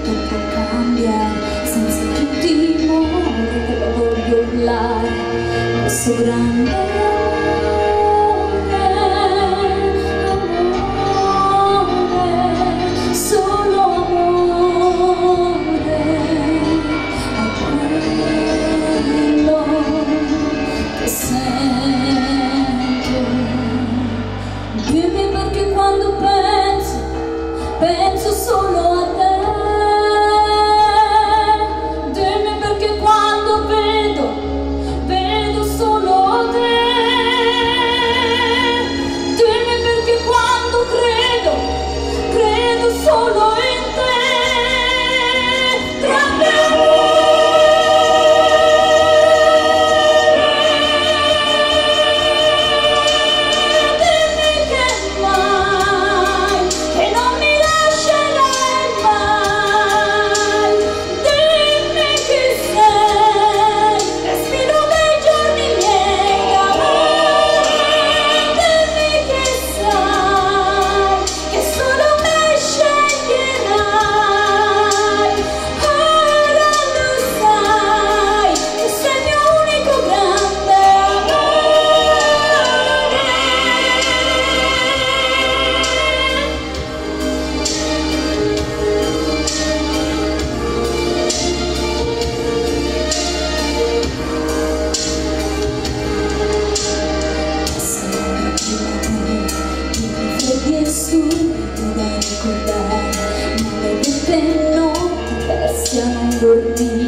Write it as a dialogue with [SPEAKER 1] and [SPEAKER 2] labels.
[SPEAKER 1] tutto può cambiare, senza più timore te lo voglio urlare, questo grande amore, solo amore, è quello che sento. Dimmi perché quando penso solo a te. Dimmi perché quando vedo solo te. Dimmi perché quando credo solo in te. Grande subito da ricordare, ma le notti persi a non dormire.